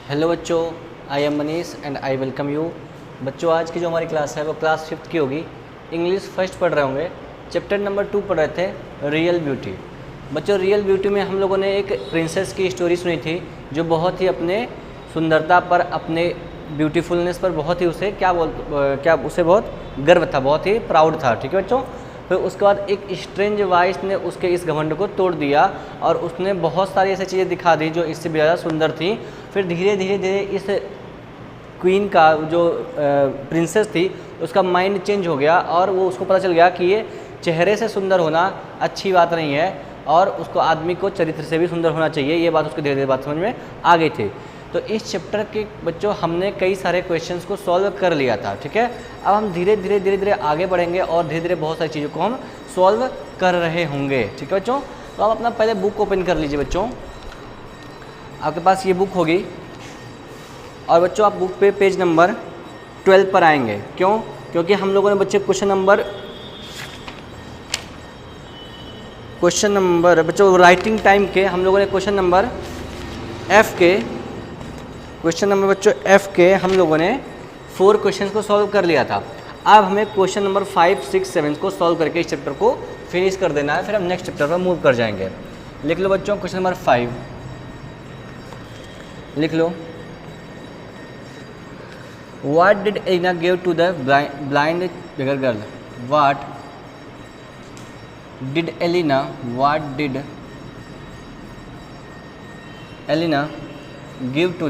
Hello बच्चों, I am Manish and I welcome you. बच्चों, आज की जो हमारी क्लास है वो क्लास 5th की होगी। इंग्लिश फर्स्ट पढ़ रहे होंगे। चैप्टर नंबर 2 पढ़ रहे थे, रियल ब्यूटी। बच्चों, रियल ब्यूटी में हम लोगों ने एक प्रिंसेस की स्टोरी सुनी थी जो बहुत ही अपने सुंदरता पर, अपने ब्यूटीफुलनेस पर बहुत ही उसे उसे बहुत गर्व था, बहुत ही प्राउड था। ठीक है बच्चों। फिर उसके बाद एक स्ट्रेंज वॉइस ने उसके इस घमंड को तोड़ दिया और उसने बहुत सारी ऐसी चीज़ें दिखा दी जो इससे भी ज़्यादा सुंदर थी। फिर धीरे धीरे इस क्वीन का जो प्रिंसेस थी उसका माइंड चेंज हो गया और वो उसको पता चल गया कि ये चेहरे से सुंदर होना अच्छी बात नहीं है और उसको आदमी को चरित्र से भी सुंदर होना चाहिए। ये बात उसको धीरे धीरे बात समझ में आ गई थी। तो इस चैप्टर के बच्चों हमने कई सारे क्वेश्चंस को सॉल्व कर लिया था। ठीक है। अब हम धीरे धीरे आगे बढ़ेंगे और धीरे धीरे बहुत सारी चीज़ों को हम सॉल्व कर रहे होंगे। ठीक है बच्चों। तो आप अपना पहले बुक ओपन कर लीजिए बच्चों। आपके पास ये बुक होगी और बच्चों आप बुक पे पेज नंबर 12 पर आएंगे। क्यों? क्योंकि हम लोगों ने बच्चे क्वेश्चन नंबर बच्चों राइटिंग टाइम के हम लोगों ने क्वेश्चन नंबर एफ के हम लोगों ने 4 क्वेश्चंस को सॉल्व कर लिया था। अब हमें क्वेश्चन नंबर 5, 6, 7 को सॉल्व करके इस चैप्टर को फिनिश कर देना है। फिर हम नेक्स्ट चैप्टर पर मूव कर जाएंगे। लिख लो बच्चों क्वेश्चन नंबर 5 लिख लो। What did Elena give to the blind beggar girl? What did Elena give to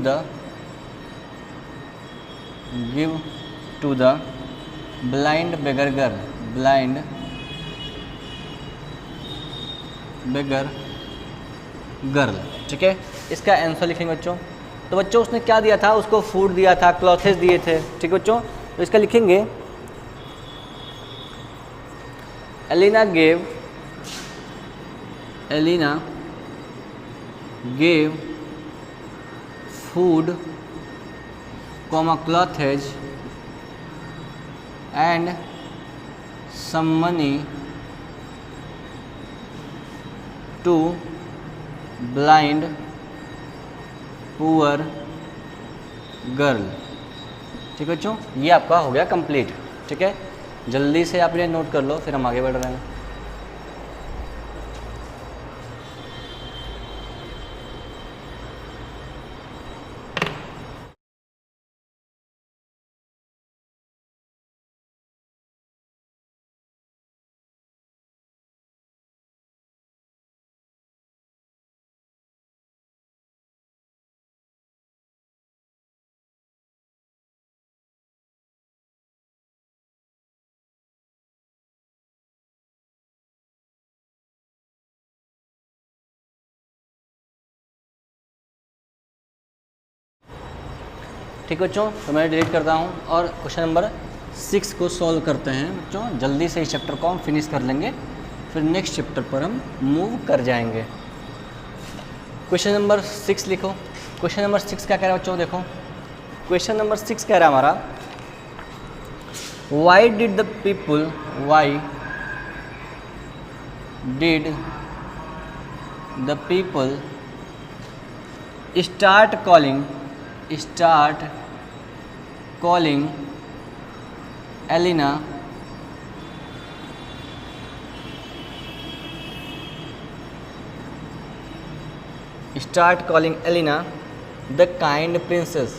the blind beggar girl? Blind beggar girl। ठीक है। इसका आंसर लिखेंगे बच्चों। तो बच्चों उसने क्या दिया था? उसको फूड दिया था, क्लॉथेस दिए थे। ठीक है बच्चों। तो इसका लिखेंगे Elina gave food, clothes and some money to blind poor girl. ठीक है बच्चों, ये आपका हो गया कंप्लीट। ठीक है। जल्दी से आप ये नोट कर लो, फिर हम आगे बढ़ रहे हैं। ठीक है बच्चों, तो मैं डिलीट करता हूँ और क्वेश्चन नंबर 6 को सॉल्व करते हैं बच्चों। जल्दी से इस चैप्टर को हम फिनिश कर लेंगे, फिर नेक्स्ट चैप्टर पर हम मूव कर जाएंगे। क्वेश्चन नंबर 6 लिखो। क्वेश्चन नंबर 6 क्या कह रहा है बच्चों? देखो क्वेश्चन नंबर 6 कह रहा है हमारा, why did the people start calling Elena the kind princess?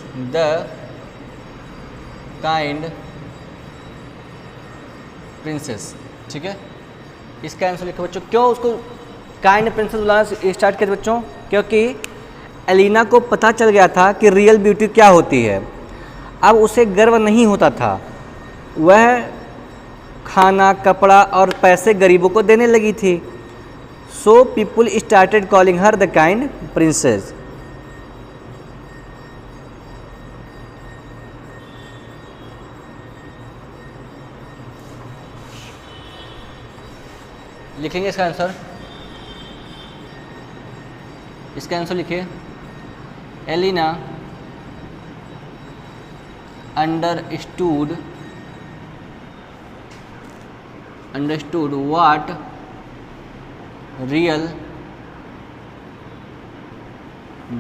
ठीक है। इसका आंसर लिखो बच्चों। क्यों उसको काइंड प्रिंसेस बुलाना स्टार्ट किया बच्चों? क्योंकि एलिना को पता चल गया था कि रियल ब्यूटी क्या होती है। अब उसे गर्व नहीं होता था। वह खाना, कपड़ा और पैसे गरीबों को देने लगी थी। So people started calling her the kind princess. लिखेंगे इसका आंसर। लिखिए, Elina understood what real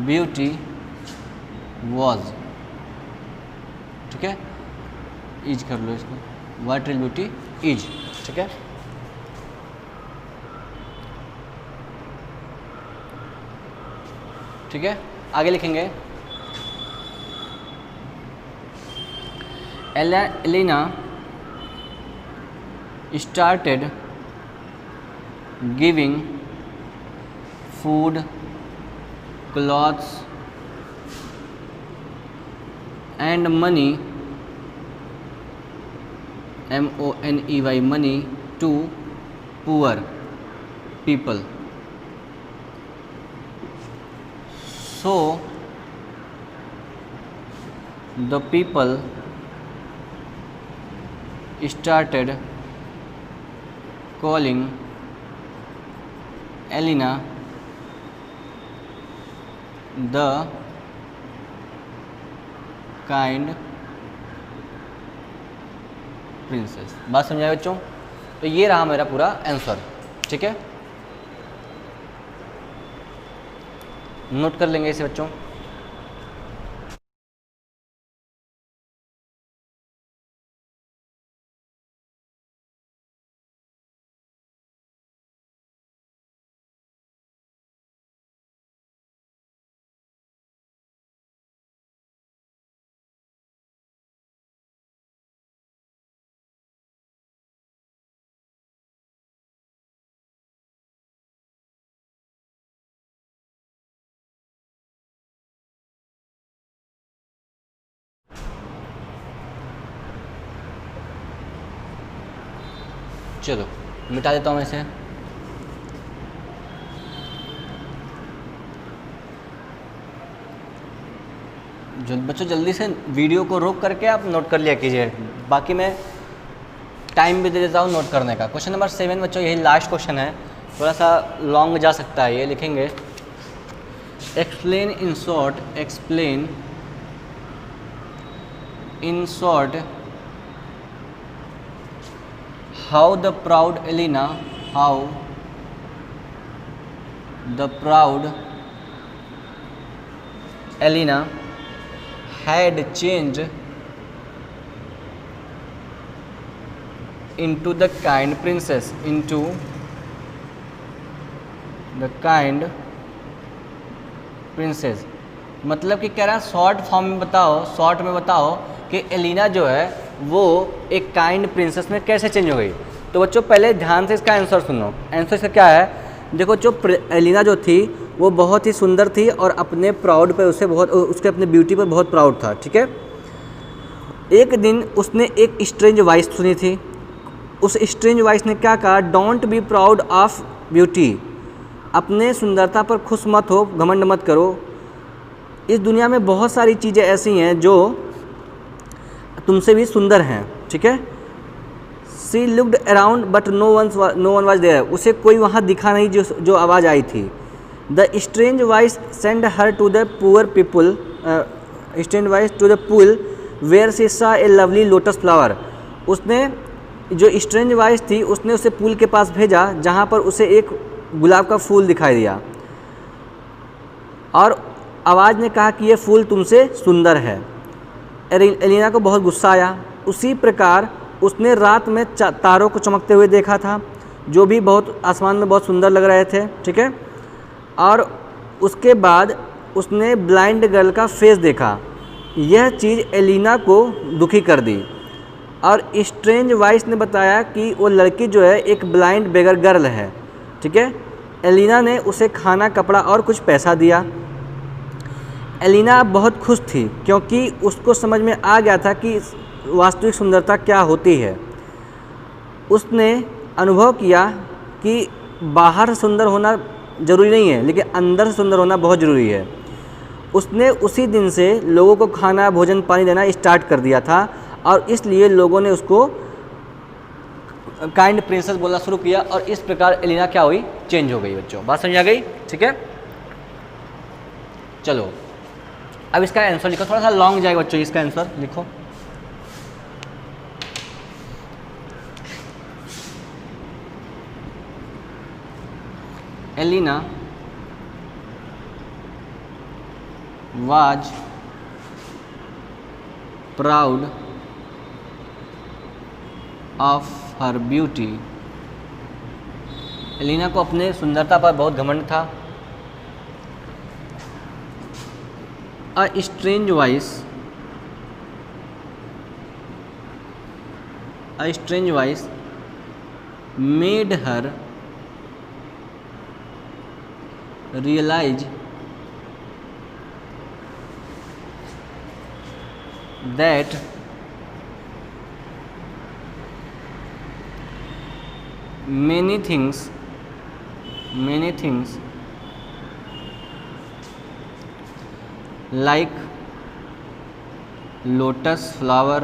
beauty was, ठीक है, इज कर लो इसको, व्हाट रियल ब्यूटी इज, ठीक है। ठीक है, आगे लिखेंगे Elina started giving food, clothes and money, MONEY, money to poor people. So the people started calling Elena the kind princess। बात समझाए बच्चों? तो ये रहा मेरा पूरा आंसर, ठीक है, नोट कर लेंगे इसे बच्चों। चलो मिटा देता हूँ मैं इसे। बच्चों जल्दी से वीडियो को रोक करके आप नोट कर लिया कीजिए, बाकी मैं टाइम भी दे देता हूँ नोट करने का। क्वेश्चन नंबर 7 बच्चों यही लास्ट क्वेश्चन है, थोड़ा सा लॉन्ग जा सकता है, ये लिखेंगे explain in short how the proud Elena had changed into the kind princess, मतलब कि कह रहा है शॉर्ट फॉर्म में बताओ, शॉर्ट में बताओ कि एलिना जो है वो एक काइंड प्रिंसेस में कैसे चेंज हो गई। तो बच्चों पहले ध्यान से इसका आंसर सुनो। आंसर इसका क्या है, देखो जो एलिना जो थी वो बहुत ही सुंदर थी और अपने प्राउड पे उसके अपने ब्यूटी पर बहुत प्राउड था, ठीक है। एक दिन उसने एक स्ट्रेंज वॉइस सुनी थी। उस स्ट्रेंज वॉइस ने क्या कहा, don't be proud of beauty, अपने सुंदरता पर खुश मत हो, घमंड मत करो। इस दुनिया में बहुत सारी चीज़ें ऐसी हैं जो तुमसे भी सुंदर हैं, ठीक है। She looked around but no one was there, उसे कोई वहाँ दिखा नहीं जो आवाज़ आई थी। The strange voice send her to the poor people, strange voice to the pool where she saw a lovely lotus flower, उसने जो स्ट्रेंज वॉइस थी उसने उसे पूल के पास भेजा जहाँ पर उसे एक गुलाब का फूल दिखाई दिया और आवाज़ ने कहा कि ये फूल तुमसे सुंदर है। एलिना को बहुत गुस्सा आया। उसी प्रकार उसने रात में तारों को चमकते हुए देखा था जो भी बहुत आसमान में बहुत सुंदर लग रहे थे, ठीक है। और उसके बाद उसने ब्लाइंड गर्ल का फेस देखा। यह चीज़ एलिना को दुखी कर दी और स्ट्रेंज वॉइस ने बताया कि वो लड़की जो है एक ब्लाइंड बेगर गर्ल है, ठीक है। एलिना ने उसे खाना, कपड़ा और कुछ पैसा दिया। एलिना बहुत खुश थी क्योंकि उसको समझ में आ गया था कि वास्तविक सुंदरता क्या होती है। उसने अनुभव किया कि बाहर से सुंदर होना ज़रूरी नहीं है, लेकिन अंदर से सुंदर होना बहुत ज़रूरी है। उसने उसी दिन से लोगों को खाना, भोजन, पानी देना स्टार्ट कर दिया था और इसलिए लोगों ने उसको काइंड प्रिंसेस बोलना शुरू किया और इस प्रकार एलिना क्या हुई, चेंज हो गई। बच्चों बात समझ आ गई, ठीक है। चलो अब इसका आंसर लिखो, थोड़ा सा लॉन्ग जाएगा बच्चों, इसका आंसर लिखो। Elina was proud of her beauty. Elina को अपने सुंदरता पर बहुत घमंड था। A strange voice made her realise that many things like lotus flower,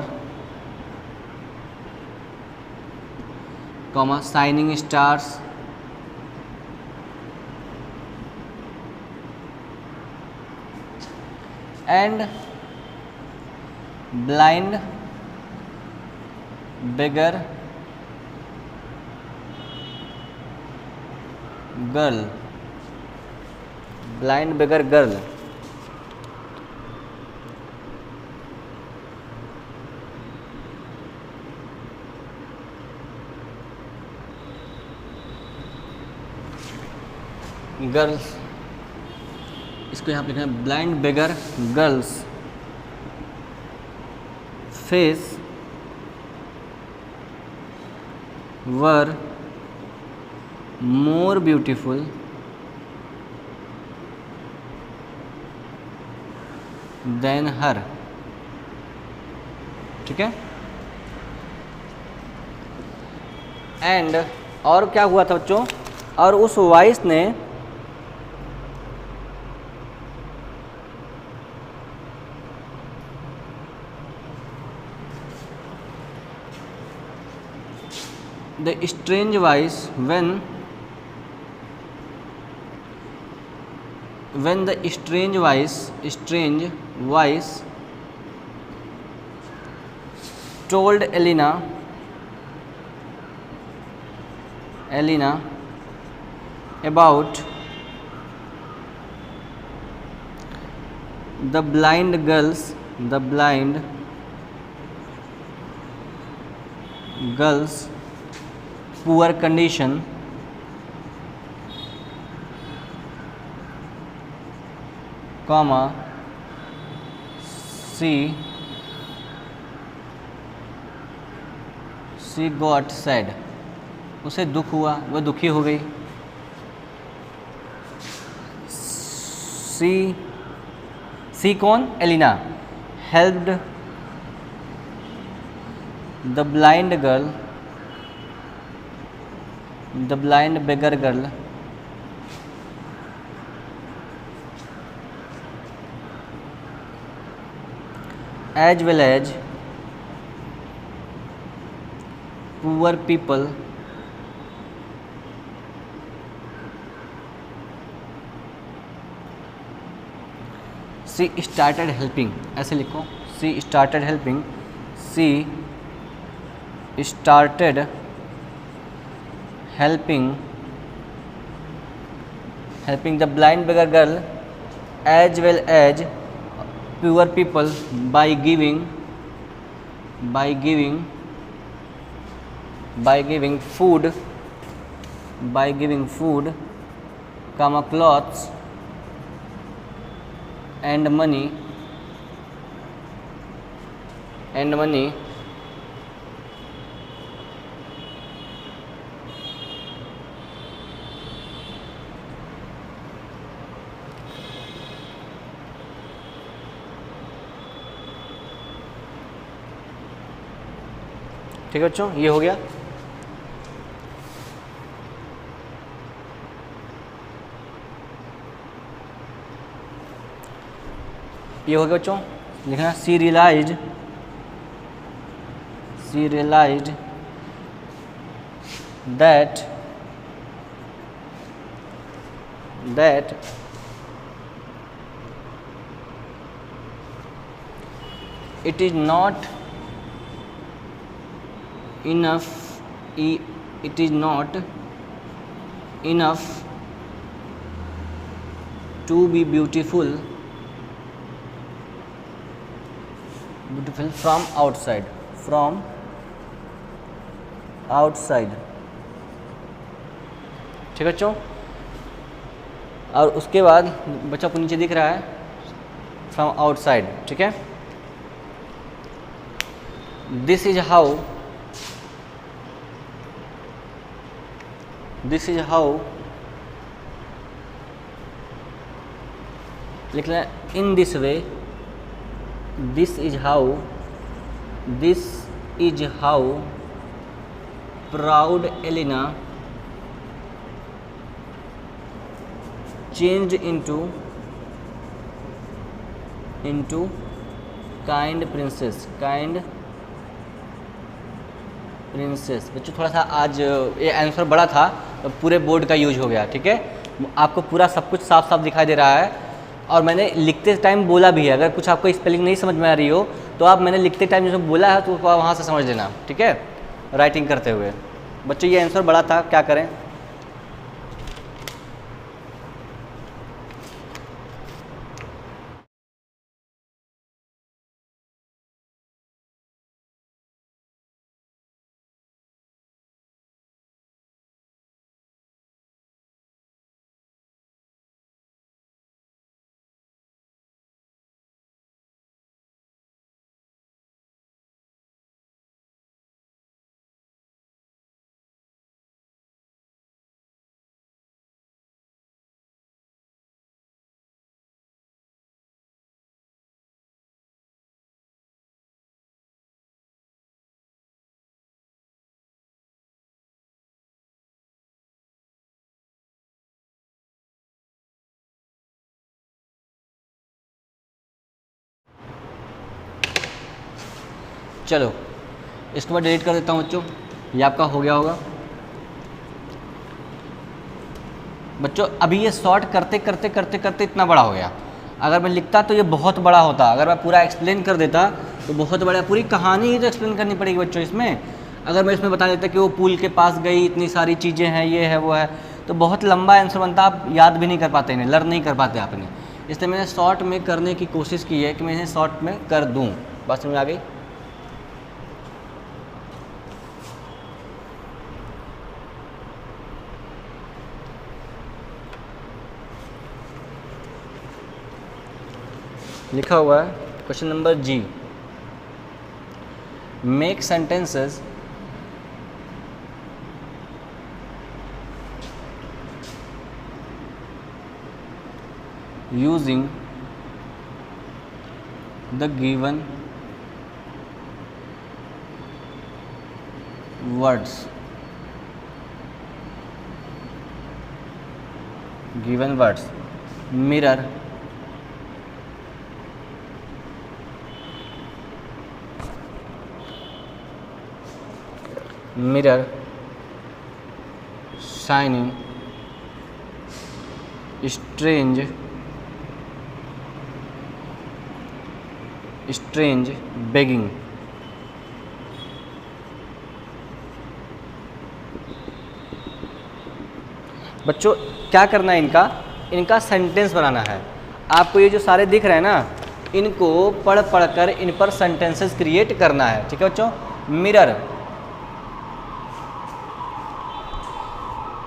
shining stars, and blind beggar girl. Blind beggar girl. Girls, इसको यहाँ पे लिखना है ब्लाइंड बेगर गर्ल्स फेस वर more beautiful than her। ठीक है। एंड और क्या हुआ था बच्चों, और उस वॉइस ने the strange voice when the strange voice told Elena about the blind girl's poor condition, she got sad। उसे दुख हुआ, वह दुखी हो गई। सी कौन? Elina. Helped the blind beggar girl as well as poor people she started helping। ऐसे लिखो, she started helping the blind beggar girl as well as poor people by giving food, clothes and money ठीक है बच्चों, ये हो गया। ये हो गया बच्चों, लिखना she realised that it is not enough to be beautiful beautiful from outside, from outside, ठीक है बच्चों। और उसके बाद बच्चों को नीचे दिख रहा है फ्रॉम आउटसाइड, ठीक है। This is how, this is how, लिख लें in this way, this is how, this is how proud Elina changed into kind princess, kind princess। बच्चों थोड़ा सा आज ये आंसर बड़ा था तो पूरे बोर्ड का यूज हो गया, ठीक है। आपको पूरा सब कुछ साफ साफ दिखाई दे रहा है और मैंने लिखते टाइम बोला भी है। अगर कुछ आपको स्पेलिंग नहीं समझ में आ रही हो तो आप मैंने लिखते टाइम जो बोला है तो आप वहाँ से समझ लेना, ठीक है, राइटिंग करते हुए। बच्चों ये आंसर बड़ा था, क्या करें। चलो इसको मैं डिलीट कर देता हूँ बच्चों, ये आपका हो गया होगा। बच्चों अभी ये शॉर्ट करते करते करते करते इतना बड़ा हो गया। अगर मैं लिखता तो ये बहुत बड़ा होता, अगर मैं पूरा एक्सप्लेन कर देता तो बहुत बड़ा, पूरी कहानी ही तो एक्सप्लेन करनी पड़ेगी बच्चों इसमें। अगर मैं इसमें बता देता कि वो पुल के पास गई, इतनी सारी चीज़ें हैं, ये है वो है, तो बहुत लंबा आंसर बनता, आप याद भी नहीं कर पाते, इन्हें लर्न नहीं कर पाते आपने। इसलिए मैंने शॉर्ट में करने की कोशिश की है कि मैं इन्हें शॉर्ट में कर दूँ। बात समझ में आ गई। लिखा हुआ है question number G, make sentences using the given words, given words mirror, mirror, shining, strange, strange, begging. बच्चों क्या करना है, इनका सेंटेंस बनाना है। आपको ये जो सारे दिख रहे हैं ना, इनको पढ़ पढ़ कर इन पर सेंटेंसेस क्रिएट करना है, ठीक है बच्चों। मिरर,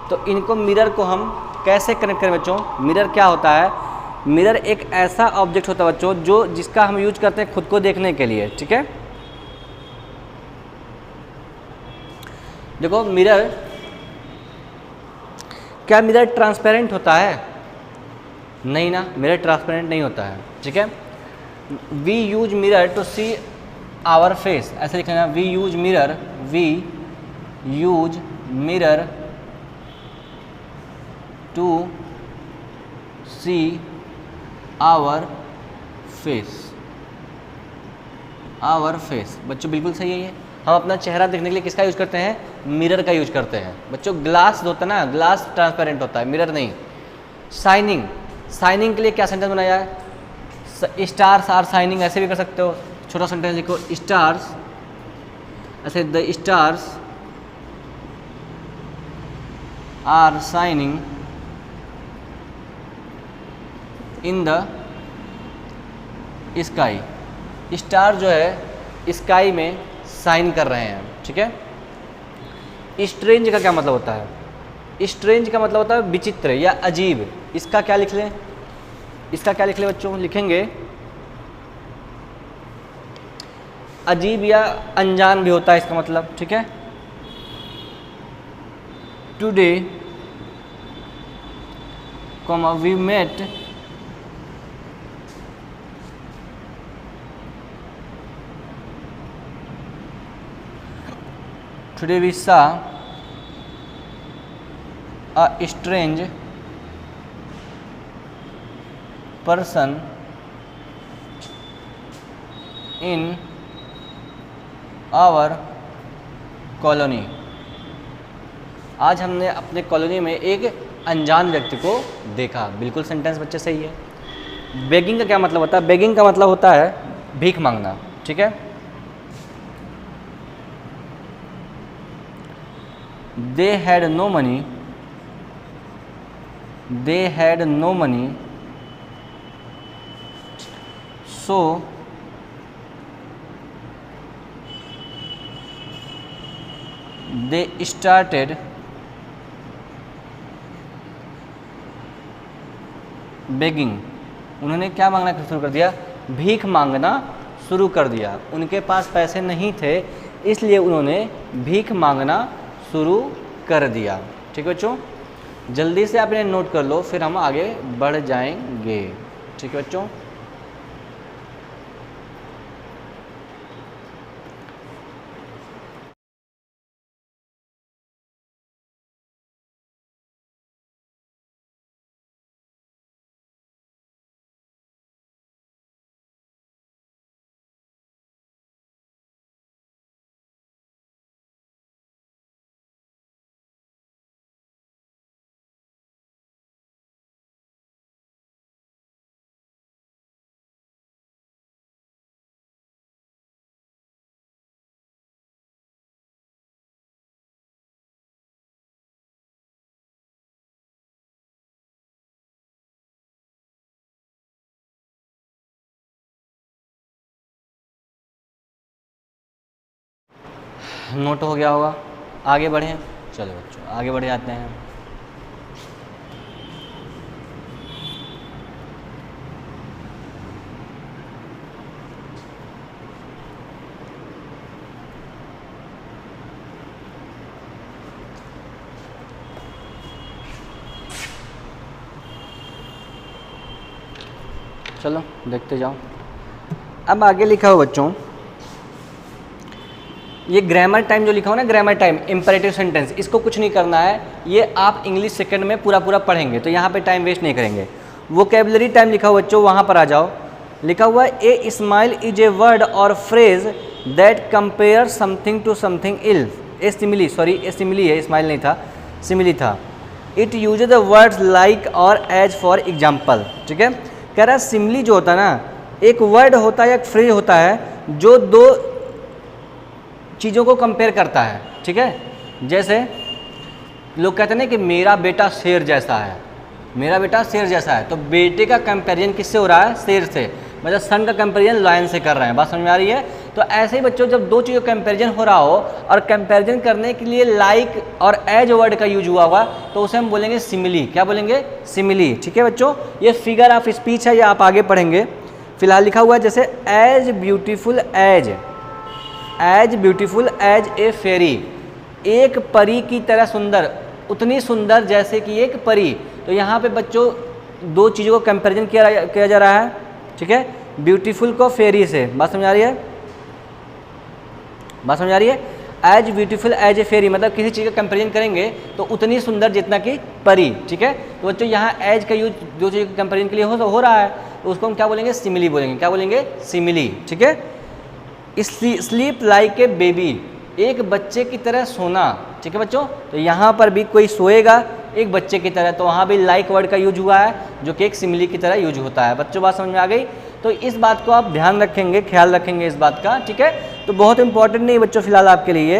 तो इनको मिरर को हम कैसे कनेक्ट करें बच्चों। मिरर क्या होता है, मिरर एक ऐसा ऑब्जेक्ट होता है बच्चों जो जिसका हम यूज करते हैं खुद को देखने के लिए, ठीक है। देखो मिरर, क्या मिरर ट्रांसपेरेंट होता है? नहीं ना, मिरर ट्रांसपेरेंट नहीं होता है, ठीक है। We use mirror to see our face, ऐसे लिखना, we use mirror, we use mirror to see our face, our face. बच्चों बिल्कुल सही है ये। हम अपना चेहरा देखने के लिए किसका यूज करते हैं? मिरर का यूज करते हैं बच्चों। ग्लास होता है ना, ग्लास ट्रांसपेरेंट होता है, मिरर नहीं। शाइनिंग, शाइनिंग के लिए क्या सेंटेंस बनाया है? स्टार्स आर शाइनिंग, ऐसे भी कर सकते हो। छोटा सेंटेंस लिखो, स्टार्स, ऐसे the stars are shining in the sky, star जो है स्काई में शाइन कर रहे हैं, ठीक है। स्ट्रेंज का क्या मतलब होता है? स्ट्रेंज का मतलब होता है विचित्र या अजीब। इसका क्या लिख लें? इसका क्या लिख लें बच्चों? लिखेंगे अजीब या अनजान भी होता है इसका मतलब, ठीक है। Today we met Today we saw a strange person in our colony। आज हमने अपने कॉलोनी में एक अनजान व्यक्ति को देखा। बिल्कुल सेंटेंस बच्चे सही है। बेगिंग का क्या मतलब होता है? बेगिंग का मतलब होता है भीख मांगना, ठीक है। They had no money, so they started begging। उन्होंने क्या मांगना शुरू कर दिया? भीख मांगना शुरू कर दिया। उनके पास पैसे नहीं थे, इसलिए उन्होंने भीख मांगना शुरू कर दिया, ठीक है बच्चों। जल्दी से आप इन्हें नोट कर लो, फिर हम आगे बढ़ जाएंगे, ठीक है बच्चों। नोट हो गया होगा, आगे बढ़ें। चलो बच्चों आगे बढ़ जाते हैं। चलो देखते जाओ। अब आगे लिखा हो बच्चों, ये ग्रामर टाइम जो लिखा हो ना, ग्रामर टाइम इंपरेटिव सेंटेंस, इसको कुछ नहीं करना है। ये आप इंग्लिश सेकंड में पूरा पूरा पढ़ेंगे, तो यहाँ पे टाइम वेस्ट नहीं करेंगे। वोकेबलरी टाइम लिखा हो बच्चों, वहाँ पर आ जाओ। लिखा हुआ है a smile is a word और phrase that compare something to something else. A simile, sorry a simile है, स्माइल नहीं था, सिमिली था। It use the words like और एज फॉर एग्जाम्पल, ठीक है। कह रहा है सिमिली जो होता है ना, एक वर्ड होता है, एक फ्रेज होता है जो दो चीज़ों को कंपेयर करता है, ठीक है। जैसे लोग कहते हैं ना कि मेरा बेटा शेर जैसा है, मेरा बेटा शेर जैसा है, तो बेटे का कंपैरिजन किससे हो रहा है? शेर से। मतलब सन का कंपैरिजन लायन से कर रहे हैं। बात समझ में आ रही है? तो ऐसे ही बच्चों जब दो चीज़ों का कंपैरिजन हो रहा हो और कंपैरिजन करने के लिए लाइक और एज वर्ड का यूज हुआ होगा, तो उसे हम बोलेंगे सिमिली। क्या बोलेंगे? सिमिली, ठीक है बच्चों। ये फिगर ऑफ स्पीच है, ये आप आगे पढ़ेंगे। फिलहाल लिखा हुआ है जैसे एज ब्यूटीफुल एज ए फेरी, एक परी की तरह सुंदर, उतनी सुंदर जैसे कि एक परी। तो यहाँ पे बच्चों दो चीज़ों को कंपैरिजन किया जा रहा है, ठीक है। ब्यूटीफुल को फेरी से। बात समझ आ रही है? बात समझ आ रही है? एज ब्यूटीफुल एज ए फेरी मतलब किसी चीज़ का कंपैरिजन करेंगे तो उतनी सुंदर जितना कि परी, ठीक है। तो बच्चों यहाँ एज का यूज दो चीज़ों के कंपैरिजन के लिए हो रहा है, तो उसको हम क्या बोलेंगे? सिमिली बोलेंगे। क्या बोलेंगे? सिमिली, ठीक है। स्लीप लाइक ए बेबी, एक बच्चे की तरह सोना, ठीक है बच्चों। तो यहाँ पर भी कोई सोएगा एक बच्चे की तरह, तो वहाँ भी लाइक वर्ड का यूज हुआ है जो कि एक सिमिली की तरह यूज होता है। बच्चों बात समझ में आ गई? तो इस बात को आप ध्यान रखेंगे, ख्याल रखेंगे इस बात का, ठीक है। तो बहुत इंपॉर्टेंट नहीं बच्चों फिलहाल आपके लिए।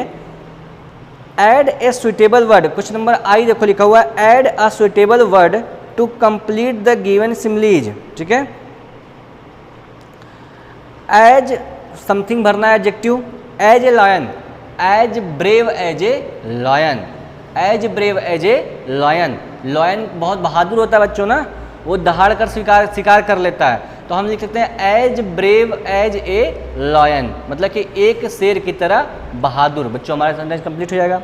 Add a suitable word, question number I देखो लिखा हुआ है add a suitable word to complete the given similes, ठीक है। एज समथिंग भरना है adjective, as a lion, as brave as a lion, as brave as a lion. Lion बहुत बहादुर होता है बच्चों ना, वो दहाड़ कर शिकार कर लेता है, तो हम लिख सकते हैं as brave as a lion, मतलब कि एक शेर की तरह बहादुर। बच्चों हमारा सेंटेंस कंप्लीट हो जाएगा।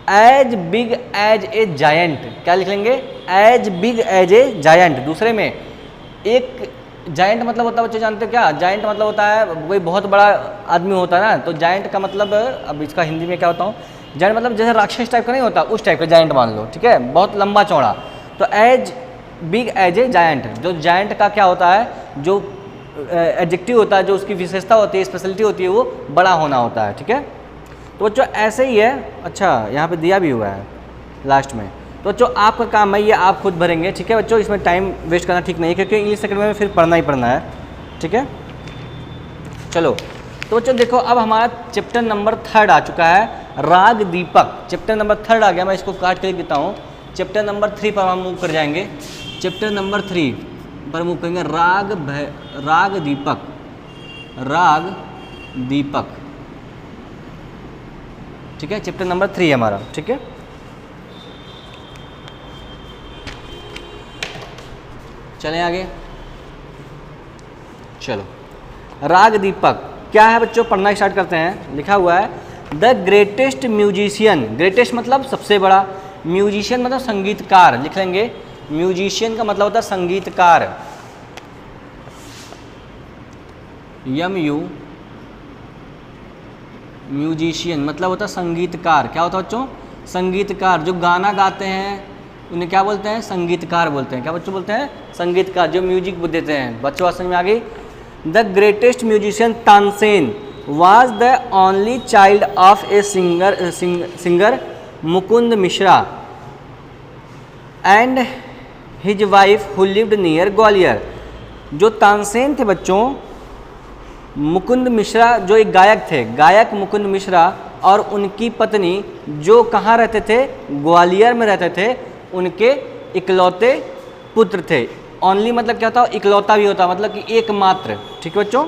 As big as a giant, क्या लिख लेंगे, as big as a giant. दूसरे में एक जायंट मतलब होता है बच्चे जानते हो क्या, जायंट मतलब होता है कोई बहुत बड़ा आदमी होता है ना, तो जायंट का मतलब, अब इसका हिंदी में क्या बताऊँ, जायंट मतलब जैसे राक्षस टाइप का नहीं होता, उस टाइप का जायंट मान लो, ठीक है, बहुत लंबा चौड़ा। तो as big as a giant, जो जायंट का क्या होता है, जो एडजेक्टिव होता है, जो उसकी विशेषता होती है, स्पेशलिटी होती है, वो बड़ा होना होता है, ठीक है। तो बच्चों ऐसे ही है। अच्छा यहाँ पे दिया भी हुआ है लास्ट में, तो बच्चों आपका काम है ये आप खुद भरेंगे, ठीक है बच्चों, इसमें टाइम वेस्ट करना ठीक नहीं है, क्योंकि इंग्लिश सेकंड में फिर पढ़ना ही पढ़ना है, ठीक है। चलो तो बच्चों देखो, अब हमारा चैप्टर नंबर 3 आ चुका है, राग दीपक। चैप्टर नंबर 3 आ गया, मैं इसको काट के लिख देता हूँ। चैप्टर नंबर 3 पर हम मूव कर जाएंगे। चैप्टर नंबर 3 पर मूव करेंगे, राग दीपक, राग दीपक, ठीक है। चैप्टर नंबर 3 है हमारा, ठीक है। चलें आगे, चलो राग दीपक क्या है बच्चों, पढ़ना स्टार्ट करते हैं। लिखा हुआ है द ग्रेटेस्ट म्यूजिशियन, ग्रेटेस्ट मतलब सबसे बड़ा, म्यूजिशियन मतलब संगीतकार, लिख लेंगे। म्यूजिशियन का मतलब होता है संगीतकार, MU, म्यूजिशियन मतलब होता है संगीतकार। क्या होता है बच्चों, संगीतकार। जो गाना गाते हैं उन्हें क्या बोलते हैं, संगीतकार बोलते हैं। क्या बच्चों बोलते हैं, संगीतकार, जो म्यूजिक देते हैं। बच्चों समझ में आ गई। The greatest musician Tansen was the only child of a singer Mukund Mishra and his wife who lived near Gwalior. जो तानसेन थे बच्चों, मुकुंद मिश्रा जो एक गायक थे, गायक मुकुंद मिश्रा, और उनकी पत्नी जो कहाँ रहते थे, ग्वालियर में रहते थे, उनके इकलौते पुत्र थे। ओनली मतलब क्या होता है, इकलौता भी होता है, मतलब कि एकमात्र, ठीक है बच्चों।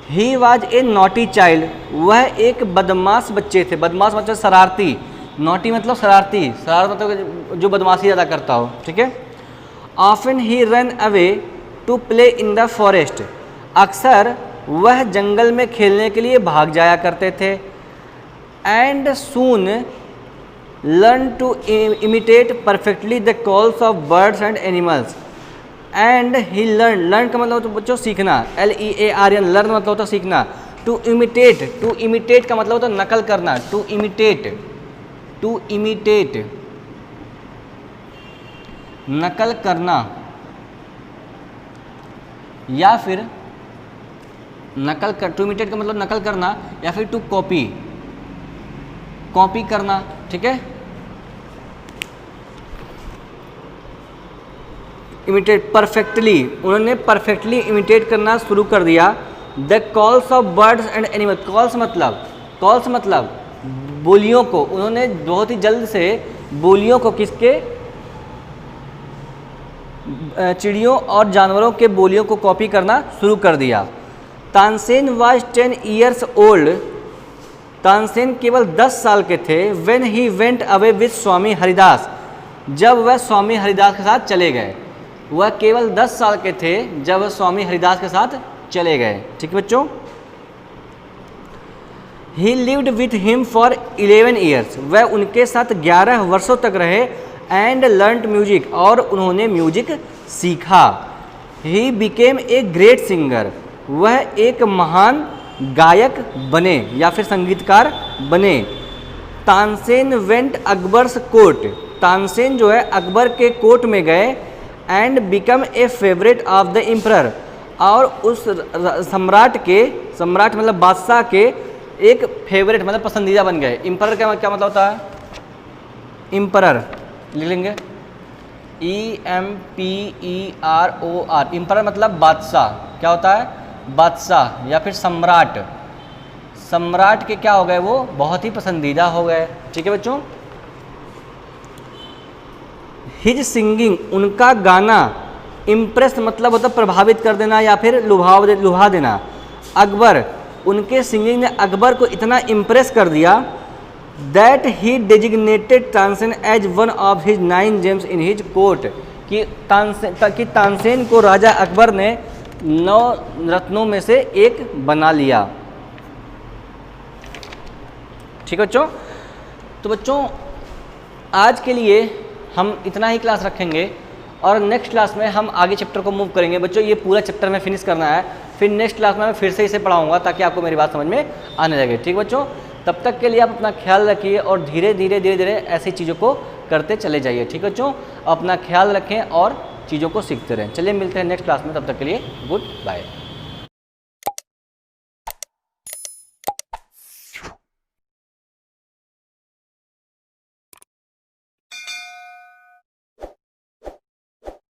He was a naughty child, वह एक बदमाश बच्चे थे। बदमाश मतलब शरारती, नॉटी मतलब शरारती, शरारत मतलब जो बदमाशी ज़्यादा करता हो, ठीक है। Often he run away to play in the forest, अक्सर वह जंगल में खेलने के लिए भाग जाया करते थे। And soon learn to imitate perfectly the calls of birds and animals. And he learn का मतलब होता है बच्चों सीखना, LEARN, लर्न मतलब होता है सीखना। टू इमिटेट का मतलब होता है नकल करना, टू इमिटेट नकल करना, या फिर टू इमिटेट का मतलब नकल करना, या फिर टू कॉपी करना, ठीक है। इमिटेट परफेक्टली, उन्होंने परफेक्टली इमिटेट करना शुरू कर दिया। The calls of birds and animal, calls मतलब बोलियों को, उन्होंने बहुत ही जल्द से बोलियों को, किसके, चिड़ियों और जानवरों के बोलियों को कॉपी करना शुरू कर दिया। Tansen was 10 years old, Tansen केवल 10 साल के थे। When he went away with Swami Haridas, जब वह स्वामी हरिदास के साथ चले गए। वह केवल 10 साल के थे जब वह स्वामी हरिदास के साथ चले गए, ठीक है बच्चों। ही lived with him for 11 years, वह उनके साथ 11 वर्षों तक रहे। एंड लर्नड म्यूजिक, और उन्होंने म्यूजिक सीखा। He became a great singer, वह एक महान गायक बने या फिर संगीतकार बने। तानसेन वेंट अकबर्स कोर्ट, तानसेन जो है अकबर के कोर्ट में गए। And become a favourite of the emperor, और उस सम्राट मतलब बादशाह के एक फेवरेट मतलब पसंदीदा बन गए। एम्परर क्या मतलब होता है, एम्परर लिख लेंगे, EMPEROR, एम्परर मतलब बादशाह। क्या होता है, बादशाह या फिर सम्राट। सम्राट के क्या हो गए, वो बहुत ही पसंदीदा हो गए, ठीक है बच्चों। हिज सिंगिंग, उनका गाना इम्प्रेस मतलब होता प्रभावित कर देना या फिर लुभा देना। अकबर, उनके सिंगिंग ने अकबर को इतना इम्प्रेस कर दिया that he designated Tansen as one of his 9 gems in his court, कि तानसेन को राजा अकबर ने 9 रत्नों में से एक बना लिया। ठीक है बच्चों, तो बच्चों आज के लिए हम इतना ही क्लास रखेंगे और नेक्स्ट क्लास में हम आगे चैप्टर को मूव करेंगे। बच्चों ये पूरा चैप्टर में फिनिश करना है, फिर नेक्स्ट क्लास में मैं फिर से इसे पढ़ाऊंगा ताकि आपको मेरी बात समझ में आने लगे। ठीक बच्चों, तब तक के लिए आप अपना ख्याल रखिए और धीरे धीरे ऐसी चीज़ों को करते चले जाइए। ठीक बच्चों, अपना ख्याल रखें और चीज़ों को सीखते रहें। चलिए मिलते हैं नेक्स्ट क्लास में, तब तक के लिए गुड बाय।